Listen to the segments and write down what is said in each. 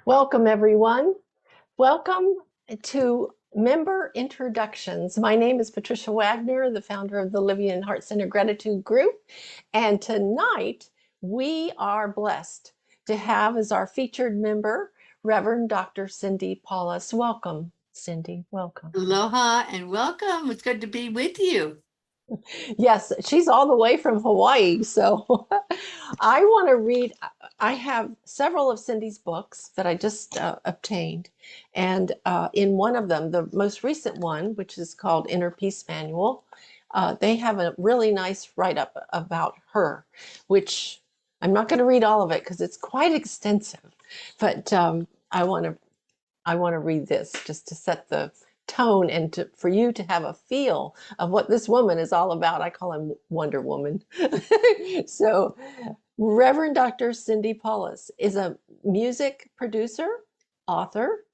Welcome, everyone. Welcome to member introductions. My name is Patricia Wagner, the founder of the Living in Heart Center Gratitude Group. And tonight we are blessed to have as our featured member, Reverend Dr. Cindy Paulos. Welcome, Cindy. Welcome. Aloha and welcome. It's good to be with you. Yes, she's all the way from Hawaii. So I want to read. I have several of Cindy's books that I just obtained. And in one of them, the most recent one, which is called Inner Peace Manual, they have a really nice write up about her, which I'm not going to read all of it because it's quite extensive. But I want to read this just to set the tone and for you to have a feel of what this woman is all about. I call him Wonder Woman. So, Reverend Dr. Cindy Paulos is a music producer, author,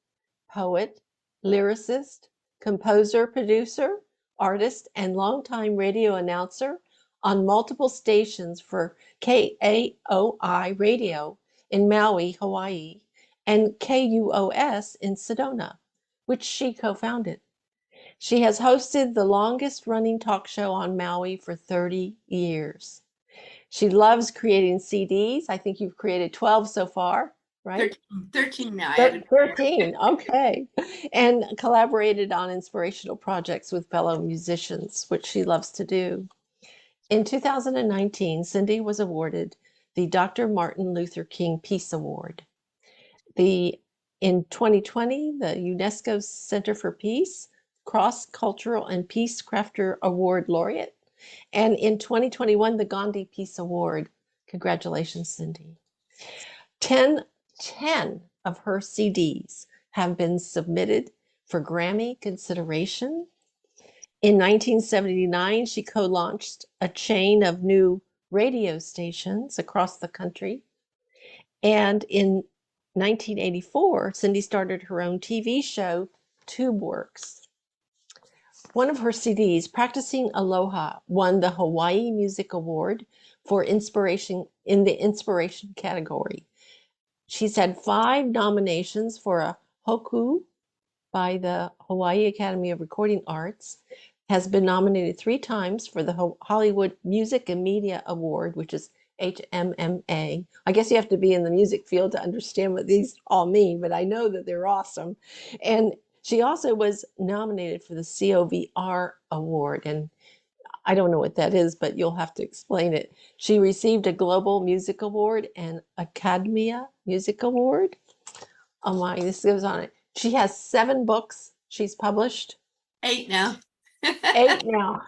poet, lyricist, composer, producer, artist, and longtime radio announcer on multiple stations for KAOI Radio in Maui, Hawaii, and KUOS in Sedona, which she co-founded. She has hosted the longest running talk show on Maui for 30 years. She loves creating CDs. I think you've created 12 so far, right? 13 now. I haven't. 13, okay. And collaborated on inspirational projects with fellow musicians, which she loves to do. In 2019, Cindy was awarded the Dr. Martin Luther King Peace Award. In 2020, the UNESCO Center for Peace Cross-Cultural and Peace Crafter Award laureate. And in 2021, the Gandhi Peace Award. Congratulations, Cindy. 10 of her CDs have been submitted for Grammy consideration. In 1979, she co-launched a chain of new radio stations across the country. And in 1984, Cindy started her own TV show, TubeWorks. One of her CDs, Practicing Aloha, won the Hawaii Music Award for inspiration in the inspiration category. She's had 5 nominations for a Hoku by the Hawaii Academy of Recording Arts, has been nominated 3 times for the Hollywood Music and Media Award, which is HMMA. I guess you have to be in the music field to understand what these all mean, but I know that they're awesome. And she also was nominated for the COVR Award, and I don't know what that is, but you'll have to explain it. She received a Global Music Award and Academia Music Award. Oh my, this goes on. She has 7 books she's published. 8 now. 8 now.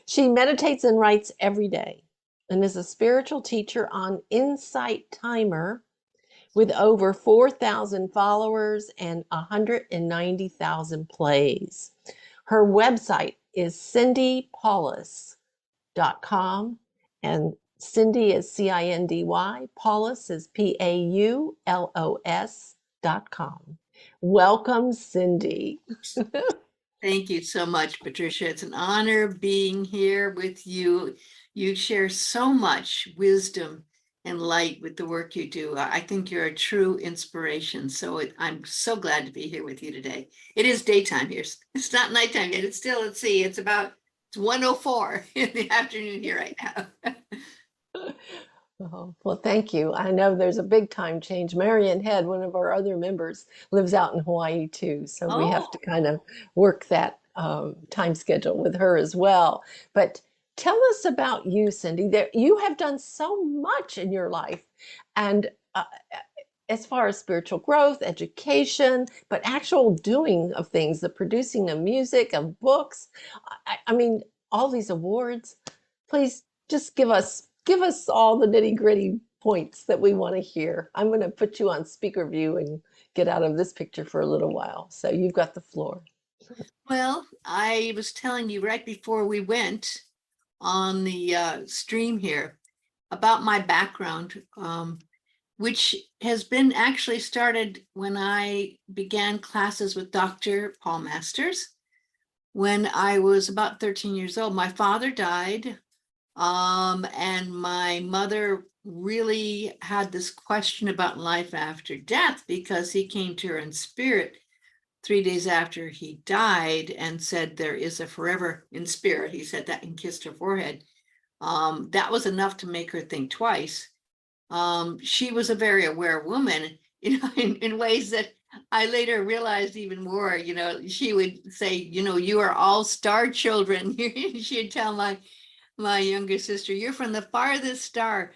She meditates and writes every day and is a spiritual teacher on Insight Timer with over 4,000 followers and 190,000 plays. Her website is cindypaulos.com, and Cindy is CINDY, Paulos is PAULOS.com. Welcome, Cindy. Thank you so much, Patricia. It's an honor being here with you. You share so much wisdom and light with the work you do. I think you're a true inspiration. I'm so glad to be here with you today. It is daytime here. It's not nighttime yet. It's still, let's see, it's 1:04 in the afternoon here right now. Oh, well, thank you. I know there's a big time change. Marion Head, one of our other members, lives out in Hawaii too. So we have to kind of work that time schedule with her as well. But tell us about you, Cindy. You have done so much in your life. And as far as spiritual growth, education, but actual doing of things, the producing of music, of books. I mean, all these awards. Please just give us all the nitty gritty points that we want to hear. I'm going to put you on speaker view and get out of this picture for a little while. So you've got the floor. Well, I was telling you right before we went on the stream here about my background, which has been actually started when I began classes with Dr. Paul Masters when I was about 13 years old. My father died And my mother really had this question about life after death, because he came to her in spirit 3 days after he died and said, "There is a forever," in spirit. He said that and kissed her forehead. That was enough to make her think twice. She was a very aware woman, in ways that I later realized even more. She would say, "You are all star children." She'd tell my younger sister, "You're from the farthest star."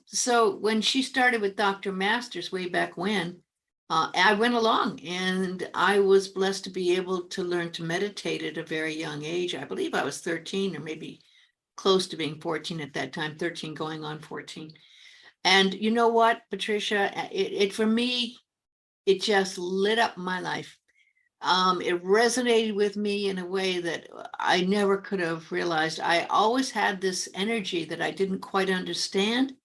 So when she started with Dr. Masters way back when, I went along, and I was blessed to be able to learn to meditate at a very young age. I believe I was 13, or maybe close to being 14 at that time, 13 going on 14. And you know what, Patricia, it for me, it just lit up my life. It resonated with me in a way that I never could have realized. I always had this energy that I didn't quite understand.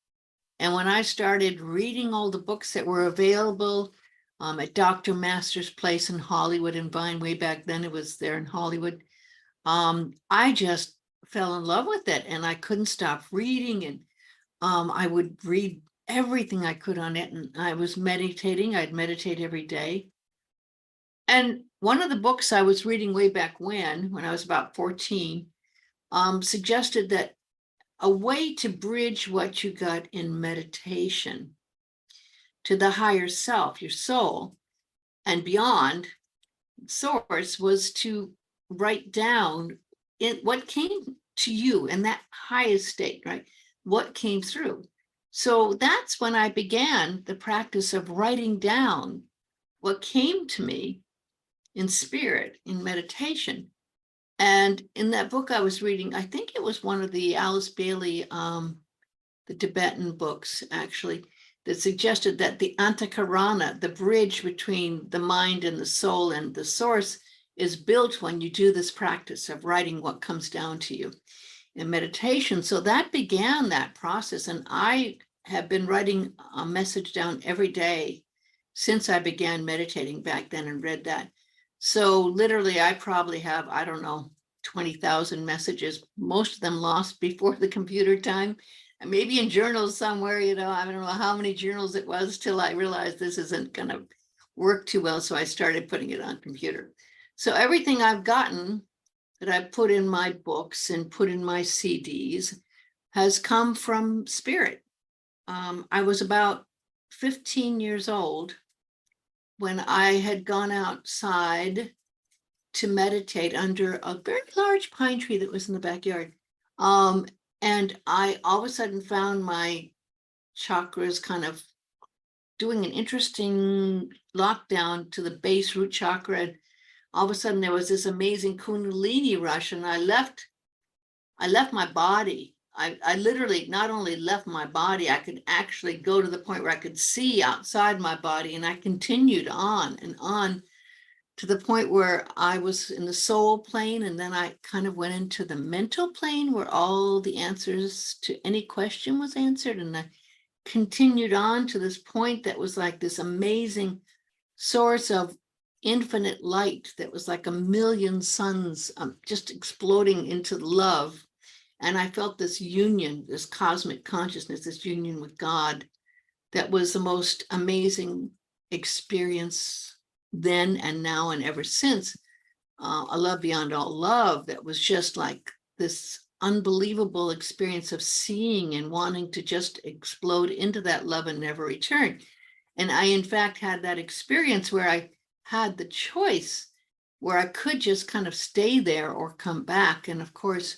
And when I started reading all the books that were available at Dr. Master's place in Hollywood and Vine, way back then, it was there in Hollywood, I just fell in love with it, and I couldn't stop reading. And I would read everything I could on it, and I was meditating. I'd meditate every day. And one of the books I was reading way back when I was about 14, suggested that a way to bridge what you got in meditation to the higher self, your soul, and beyond source, was to write down what came to you in that highest state, right? What came through. So that's when I began the practice of writing down what came to me in spirit, in meditation. And in that book I was reading, I think it was one of the Alice Bailey, the Tibetan books, actually, that suggested that the antakarana, the bridge between the mind and the soul and the source, is built when you do this practice of writing what comes down to you in meditation. So that began that process. And I have been writing a message down every day since I began meditating back then and read that. So literally, I probably have, I don't know, 20,000 messages, most of them lost before the computer time. And maybe in journals somewhere, I don't know how many journals it was till I realized this isn't going to work too well. So I started putting it on computer. So everything I've gotten that I've put in my books and put in my CDs has come from spirit. I was about 15 years old when I had gone outside to meditate under a very large pine tree that was in the backyard. And I all of a sudden found my chakras kind of doing an interesting lockdown to the base root chakra. And all of a sudden there was this amazing Kundalini rush, and I left my body. I literally not only left my body, I could actually go to the point where I could see outside my body, and I continued on and on to the point where I was in the soul plane, and then I kind of went into the mental plane where all the answers to any question was answered, and I continued on to this point that was like this amazing source of infinite light that was like a million suns, just exploding into love. And I felt this union, this cosmic consciousness, this union with God, that was the most amazing experience then and now and ever since. A love beyond all love that was just like this unbelievable experience of seeing and wanting to just explode into that love and never return. And I, in fact, had that experience where I had the choice, where I could just kind of stay there or come back. And of course,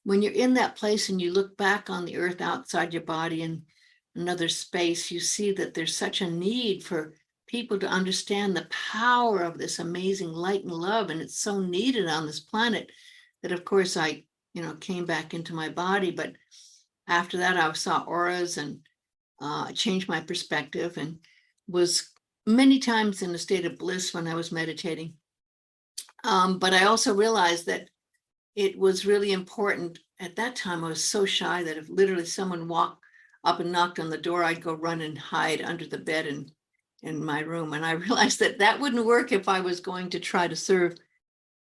when you're in that place and you look back on the earth outside your body and another space, you see that there's such a need for people to understand the power of this amazing light and love. And it's so needed on this planet that, of course, I, came back into my body. But after that, I saw auras and changed my perspective, and was many times in a state of bliss when I was meditating. But I also realized that it was really important. At that time, I was so shy that if literally someone walked up and knocked on the door, I'd go run and hide under the bed in my room. And I realized that that wouldn't work if I was going to try to serve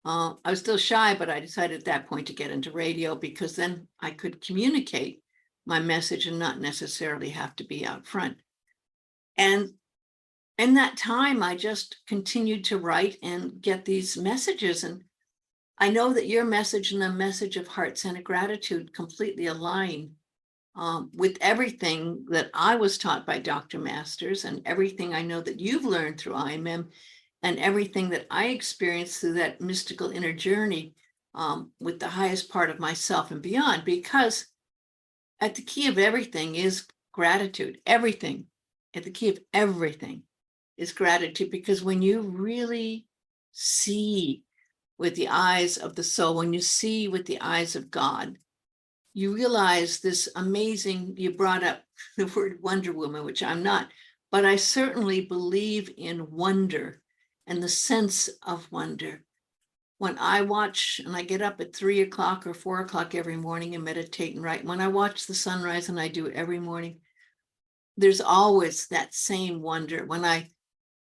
I was still shy, but I decided at that point to get into radio because then I could communicate my message and not necessarily have to be out front. And in that time, I just continued to write and get these messages. And I know that your message and the message of heart-centered gratitude completely align with everything that I was taught by Dr. Masters and everything I know that you've learned through IMM and everything that I experienced through that mystical inner journey with the highest part of myself and beyond, because at the key of everything is gratitude. Everything, at the key of everything is gratitude, because when you really see with the eyes of the soul, when you see with the eyes of God, you realize this amazing, you brought up the word Wonder Woman, which I'm not, but I certainly believe in wonder and the sense of wonder. When I watch, and I get up at 3 o'clock or 4 o'clock every morning and meditate and write, when I watch the sunrise, and I do it every morning, there's always that same wonder. When I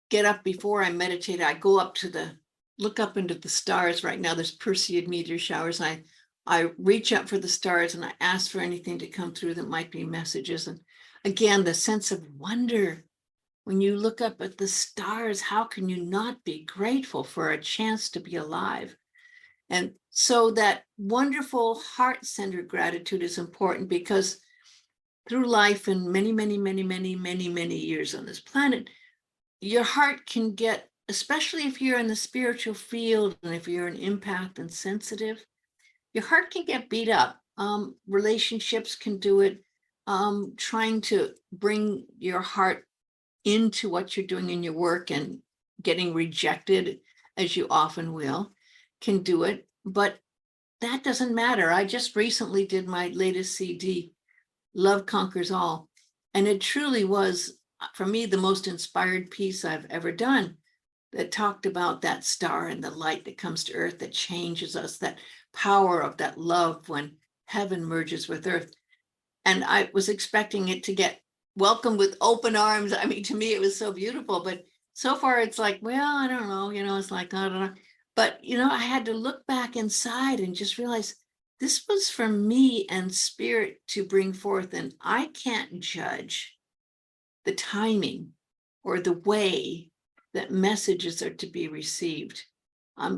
get up before I meditate, I go up to look up into the stars. Right now, there's Perseid meteor showers. I reach up for the stars and I ask for anything to come through that might be messages. And again, the sense of wonder. When you look up at the stars, how can you not be grateful for a chance to be alive? And so that wonderful heart-centered gratitude is important, because through life and many, many, many, many, many, many years on this planet, your heart can get, especially if you're in the spiritual field and if you're an empath and sensitive, your heart can get beat up. Relationships can do it. Trying to bring your heart into what you're doing in your work and getting rejected, as you often will, can do it. But that doesn't matter. I just recently did my latest CD, Love Conquers All. And it truly was, for me, the most inspired piece I've ever done, that talked about that star and the light that comes to earth that changes us, that power of that love when heaven merges with earth. And I was expecting it to get welcomed with open arms. I mean, to me, it was so beautiful, but so far it's like, well, I don't know, it's like, I don't know. But, I had to look back inside and just realize this was for me and spirit to bring forth. And I can't judge the timing or the way that messages are to be received.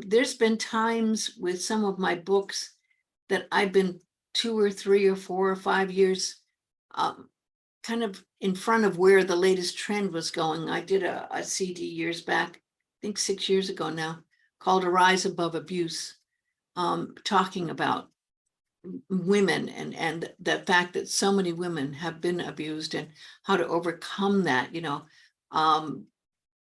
There's been times with some of my books that I've been 2 or 3 or 4 or 5 years kind of in front of where the latest trend was going. I did a CD years back, I think 6 years ago now, called A Rise Above Abuse, talking about women and the fact that so many women have been abused and how to overcome that.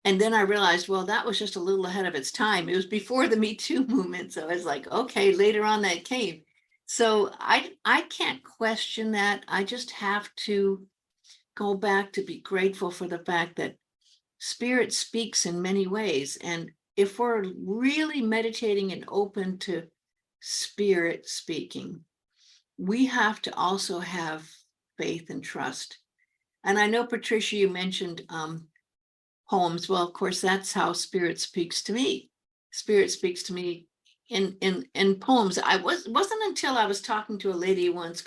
And then I realized, well, that was just a little ahead of its time. It was before the Me Too movement. So I was like, okay, later on that came. So I can't question that. I just have to go back to be grateful for the fact that spirit speaks in many ways. And if we're really meditating and open to spirit speaking, we have to also have faith and trust. And I know, Patricia, you mentioned poems. Well, of course, that's how spirit speaks to me. Spirit speaks to me in poems. Wasn't until I was talking to a lady once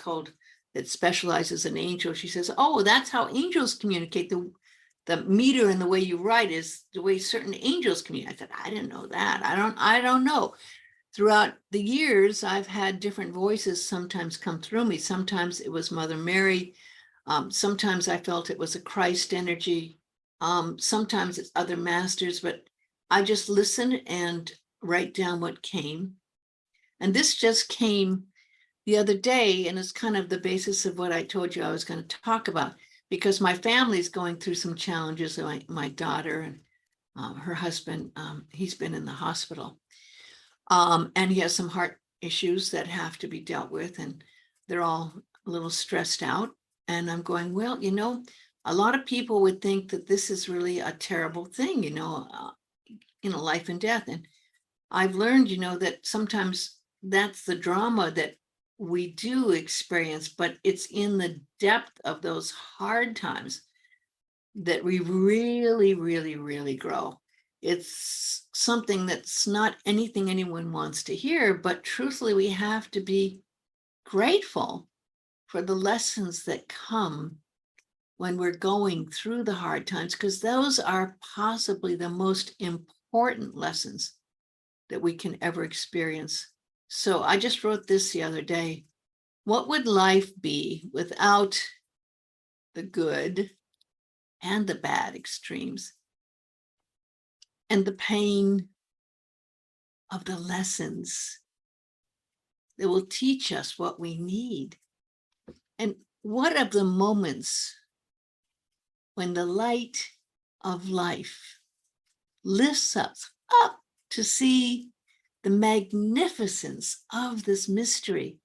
that specializes in angels. She says, "Oh, that's how angels communicate. The meter and the way you write is the way certain angels communicate." I said, "I didn't know that. I don't know." Throughout the years, I've had different voices sometimes come through me. Sometimes it was Mother Mary. Sometimes I felt it was a Christ energy. Sometimes it's other masters, but I just listen and write down what came. And this just came the other day, and it's kind of the basis of what I told you I was going to talk about, because my family's going through some challenges. My daughter and her husband, he's been in the hospital. And he has some heart issues that have to be dealt with, and they're all a little stressed out. And I'm going, well, a lot of people would think that this is really a terrible thing, life and death. And I've learned, that sometimes that's the drama that we do experience, but it's in the depth of those hard times that we really, really, really grow. it's something that's not anything anyone wants to hear, but truthfully, we have to be grateful for the lessons that come when we're going through the hard times, because those are possibly the most important lessons that we can ever experience. So I just wrote this the other day. What would life be without the good and the bad extremes and the pain of the lessons that will teach us what we need? And what of the moments when the light of life lifts us up to see the magnificence of this mystery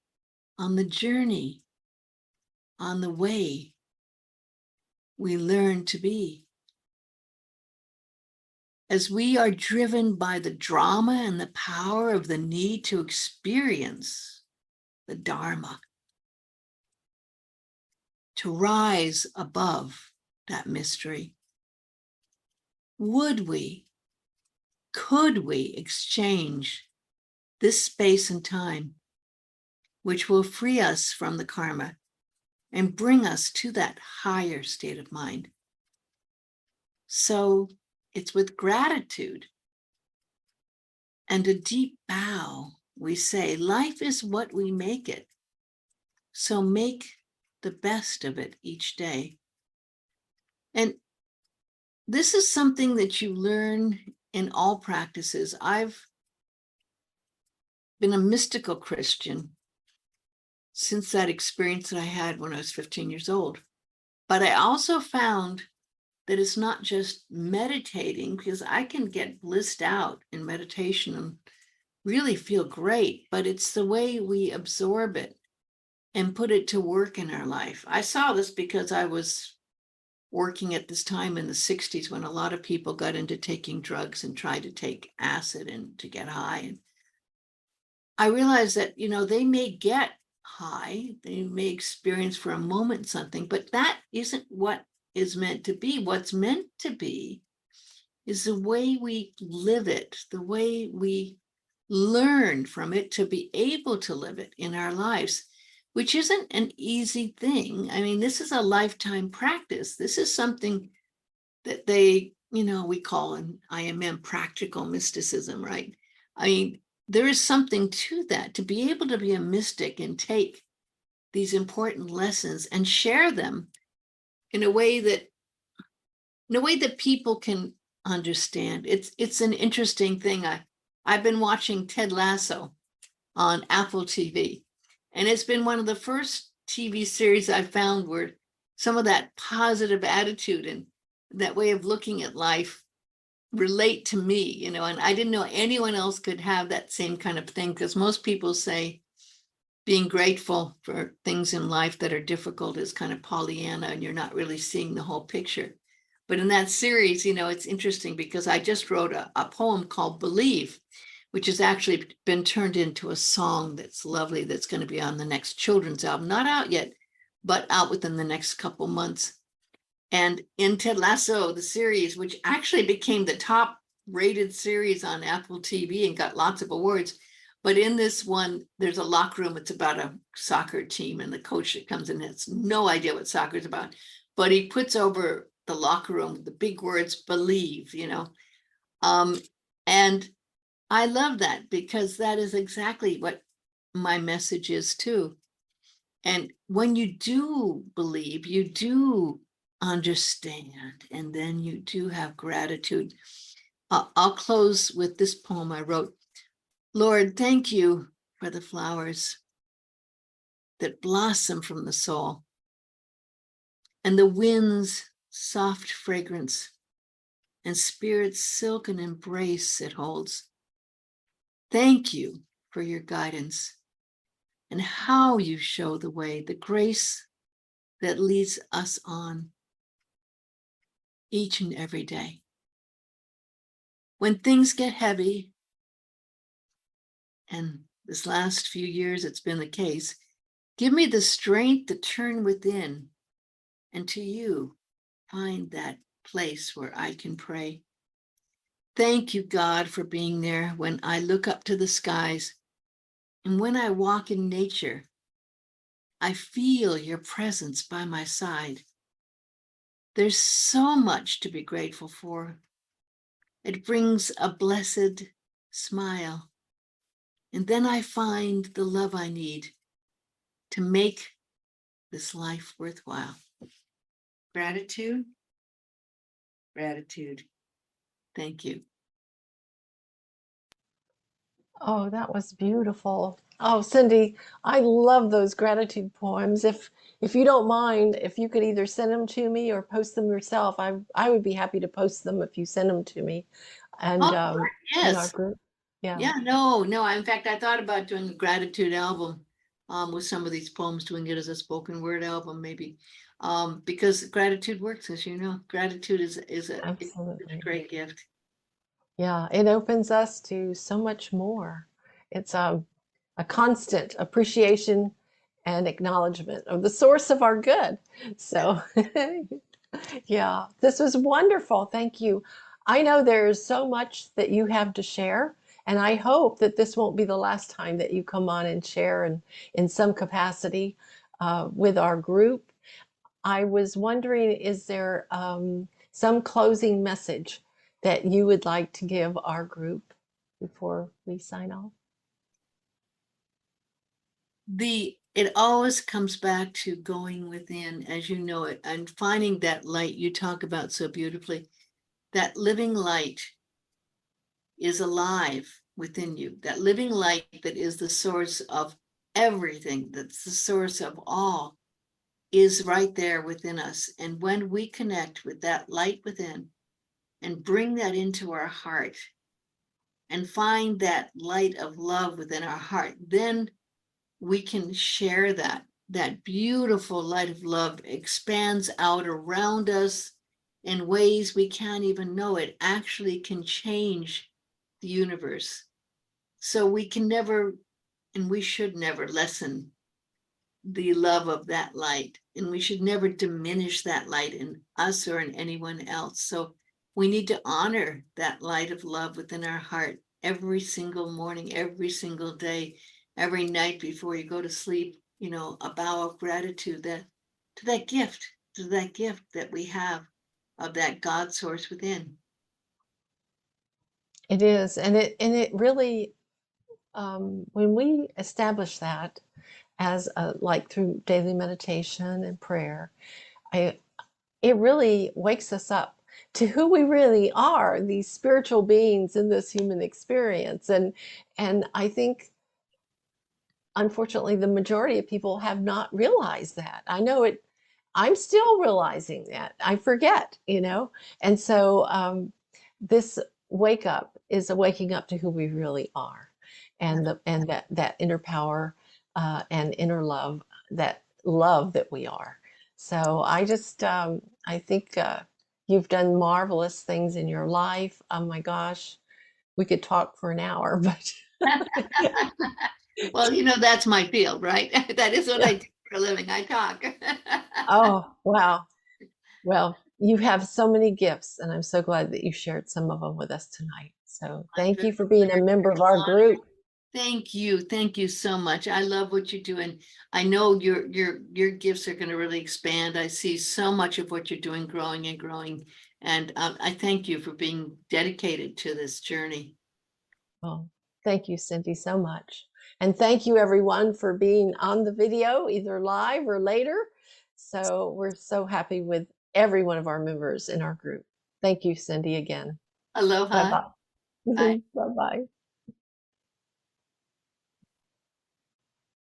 on the journey, on the way we learn to be? As we are driven by the drama and the power of the need to experience the Dharma, to rise above that mystery, would we, could we exchange this space and time, which will free us from the karma and bring us to that higher state of mind? So it's with gratitude and a deep bow we say, life is what we make it. So make the best of it each day. And this is something that you learn in all practices. I've been a mystical Christian since that experience that I had when I was 15 years old. But I also found that it's not just meditating, because I can get blissed out in meditation and really feel great, but it's the way we absorb it and put it to work in our life. I saw this because I was working at this time in the 60s when a lot of people got into taking drugs and tried to take acid and to get high. And I realized that, they may get high, they may experience for a moment something, but that isn't what is meant to be. What's meant to be is the way we live it, the way we learn from it to be able to live it in our lives, which isn't an easy thing. I mean, this is a lifetime practice. This is something that we call in IMM practical mysticism, right? I mean, there is something to that, to be able to be a mystic and take these important lessons and share them in a way that people can understand. It's an interesting thing. I've been watching Ted Lasso on Apple TV, and it's been one of the first TV series I found where some of that positive attitude and that way of looking at life relate to me, and I didn't know anyone else could have that same kind of thing, because most people say being grateful for things in life that are difficult is kind of Pollyanna, and you're not really seeing the whole picture. But in that series, it's interesting because I just wrote a poem called Believe, which has actually been turned into a song that's lovely, that's going to be on the next children's album, not out yet, but out within the next couple months. And in Ted Lasso, the series, which actually became the top rated series on Apple TV and got lots of awards, but in this one, there's a locker room. It's about a soccer team, and the coach that comes in has no idea what soccer is about, but he puts over the locker room with the big words, believe, and I love that, because that is exactly what my message is too. And when you do believe, you do understand, and then you do have gratitude. I'll close with this poem I wrote. Lord, thank you for the flowers that blossom from the soul, and the wind's soft fragrance, and spirit's silken embrace it holds. Thank you for your guidance and how you show the way, the grace that leads us on each and every day. When things get heavy, and this last few years it's been the case, give me the strength to turn within and to you find that place where I can pray. Thank you, God, for being there when I look up to the skies. And when I walk in nature, I feel your presence by my side. There's so much to be grateful for. It brings a blessed smile. And then I find the love I need to make this life worthwhile. Gratitude, gratitude. Thank you. Oh, that was beautiful. Oh, Cindy, I love those gratitude poems. If you don't mind, if you could either send them to me or post them yourself, I would be happy to post them if you send them to me, and Oh, in our yes. group. Yeah, Yeah, no. In fact, I thought about doing a gratitude album with some of these poems, doing it as a spoken word album, maybe. Because gratitude works, as you know. Gratitude is a absolutely. great gift. Yeah, it opens us to so much more. It's a constant appreciation and acknowledgement of the source of our good. So, yeah, this was wonderful. Thank you. I know there's so much that you have to share, and I hope that this won't be the last time that you come on and share in some capacity with our group. I was wondering, is there some closing message that you would like to give our group before we sign off? It always comes back to going within, as you know it, and finding that light you talk about so beautifully. That living light is alive within you. That living light that is the source of everything, that's the source of all, is right there within us. And when we connect with that light within and bring that into our heart and find that light of love within our heart, then we can share that beautiful light of love expands out around us in ways we can't even know. It actually can change the universe. So we can never, and we should never lessen the love of that light. And we should never diminish that light in us or in anyone else. So we need to honor that light of love within our heart every single morning, every single day, every night before you go to sleep, a bow of gratitude to that gift, that we have of that God source within. It is, and it really, when we establish that as like through daily meditation and prayer, I it really wakes us up to who we really are, these spiritual beings in this human experience, and I think unfortunately the majority of people have not realized that. I know it. I'm still realizing that. I forget, and so this wake up is a waking up to who we really are, and that inner power and inner love, that love that we are. So I think you've done marvelous things in your life. Oh my gosh, we could talk for an hour, but Well, that's my field, right? That is what yeah. I do for a living. I talk. Oh wow. Well, you have so many gifts, and I'm so glad that you shared some of them with us tonight. So thank you for being a member of our group. Thank you. Thank you so much. I love what you do. And I know your gifts are going to really expand. I see so much of what you're doing growing and growing. And I thank you for being dedicated to this journey. Well, thank you, Cindy, so much. And thank you, everyone, for being on the video, either live or later. So we're so happy with every one of our members in our group. Thank you, Cindy, again. Aloha. Bye-bye. Bye. Bye-bye.